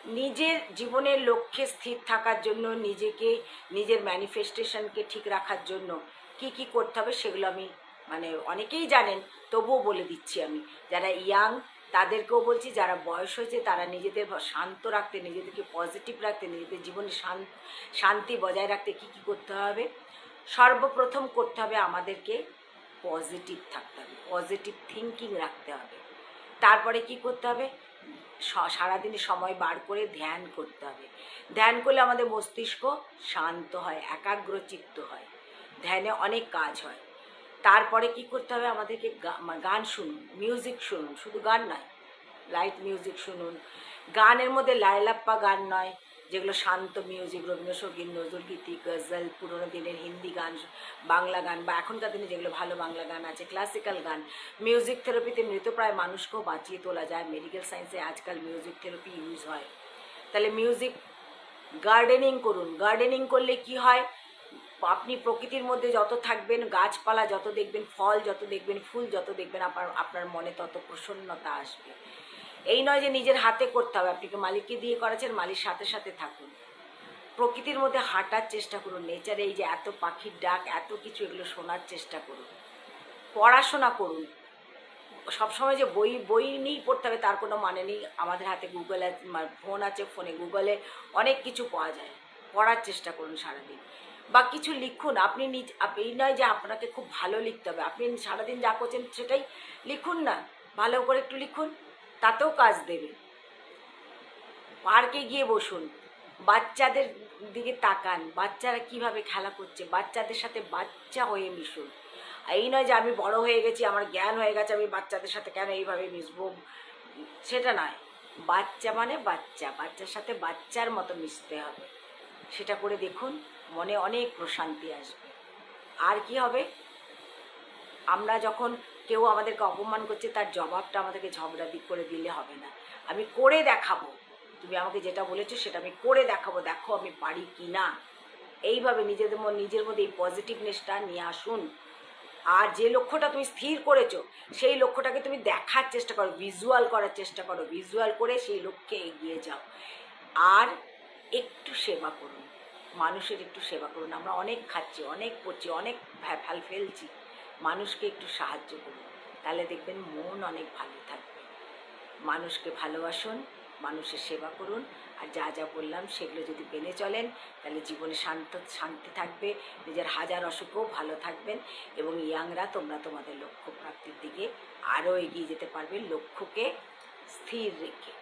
নিজের জীবনের লক্ষ্যে স্থির থাকার জন্য, নিজেকে নিজের ম্যানিফেস্টেশনকে ঠিক রাখার জন্য কি কি করতে হবে সেগুলো আমি অনেকেই জানেন, তবুও বলে দিচ্ছি। আমি যারা ইয়াং তাদেরকেও বলছি, যারা বয়স হয়েছে তারা নিজেদের শান্ত রাখতে, নিজেদেরকে পজিটিভ রাখতে, নিজেদের জীবনে শান্তি বজায় রাখতে কি কি করতে হবে। সর্বপ্রথম করতে হবে আমাদেরকে পজিটিভ থাকতে হবে, পজিটিভ থিঙ্কিং রাখতে হবে। তারপরে কি করতে হবে, সারাদিনে সময় বার করে ধ্যান করতে হবে। ধ্যান করলে আমাদের মস্তিষ্ক শান্ত হয়, একাগ্রচিত্ত হয়, ধ্যানে অনেক কাজ হয়। তারপরে কি করতে হবে, আমাদেরকে গান শুনুন, মিউজিক শুনুন, শুধু গান নয়, লাইট মিউজিক শুনুন। গানের মধ্যে লায়লাপ্পা গান নয়, যেগুলো শান্ত মিউজিক, রবীন্দ্রসঙ্গীত, নজরুলগীতি, গজল, পুরোনো দিনের হিন্দি গান, বাংলা গান, বা এখনকার দিনে যেগুলো ভালো বাংলা গান আছে, ক্লাসিক্যাল গান। মিউজিক থেরাপিতে মৃতপ্রায় মানুষকেও বাঁচিয়ে তোলা যায়, মেডিকেল সায়েন্সে আজকাল মিউজিক থেরাপি ইউজ হয়। তাহলে মিউজিক। গার্ডেনিং করুন, গার্ডেনিং করলে কি হয়, আপনি প্রকৃতির মধ্যে যত থাকবেন, গাছপালা যত দেখবেন, ফল যত দেখবেন, ফুল যত দেখবেন, আপনার মনে তত প্রসন্নতা আসবে। এই নয় যে নিজের হাতে করতে হবে, আপনি মালিককে দিয়ে করাচ্ছেন, মালির সাথে সাথে থাকুন, প্রকৃতির মধ্যে হাঁটার চেষ্টা করুন, নেচারে এই যে এত পাখির ডাক, এত কিছু, এগুলো শোনার চেষ্টা করুন। পড়াশোনা করুন। সবসময় যে বই বই নিয়েই পড়তে হবে তার কোনো মানে নেই। আমাদের হাতে গুগল ফোন আছে, ফোনে গুগলে অনেক কিছু পাওয়া যায়, পড়ার চেষ্টা করুন সারাদিন। বা কিছু লিখুন, আপনি এই নয় যে আপনাকে খুব ভালো লিখতে হবে, আপনি সারাদিন যা করছেন সেটাই লিখুন না, ভালো করে একটু লিখুন, তাতেও কাজ দেবে। পার্কে গিয়ে বসুন, বাচ্চাদের দিকে তাকান, বাচ্চারা কিভাবে খেলা করছে, বাচ্চাদের সাথে বাচ্চা হয়ে মিশুন। এই নয় যে আমি বড় হয়ে গেছি, আমার জ্ঞান হয়ে গেছে, আমি বাচ্চাদের সাথে কেন এইভাবে মিশবো, সেটা নয়। বাচ্চা মানে বাচ্চা, বাচ্চার সাথে বাচ্চার মতো মিশতে হবে। সেটা করে দেখুন, মনে অনেক প্রশান্তি আসবে। আর কি হবে, আমরা যখন কেউ আমাদেরকে অপমান করছে তার জবাবটা আমাদেরকে ঝগড়া করে দিলে হবে না, আমি করে দেখাবো, তুমি আমাকে যেটা বলেছো সেটা আমি করে দেখাবো, দেখো আমি পারি কি না। এইভাবে নিজের মধ্যে এই পজিটিভনেসটা নিয়ে আসুন। আর যে লক্ষ্যটা তুমি স্থির করেছো সেই লক্ষ্যটাকে তুমি দেখার চেষ্টা করো, ভিজুয়াল করার চেষ্টা করো, ভিজুয়াল করে সেই লক্ষ্যে এগিয়ে যাও। আর একটু সেবা করুন, মানুষের একটু সেবা করুন। আমরা অনেক খাচ্ছি, অনেক পড়ছি, অনেক ফেলছি, মানুষকে একটু সাহায্য করুন, তাহলে দেখবেন মন অনেক ভালো থাকবে। মানুষকে ভালোবাসুন, মানুষের সেবা করুন, আর যা যা বললাম সেগুলো যদি মেনে চলেন তাহলে জীবনে শান্তি থাকবে, নিজের হাজার অসুখেও ভালো থাকবেন, এবং ইয়াংরা তোমরা তোমাদের লক্ষ্য প্রাপ্তির দিকে আরও এগিয়ে যেতে পারবে, লক্ষ্যকে স্থির রেখে।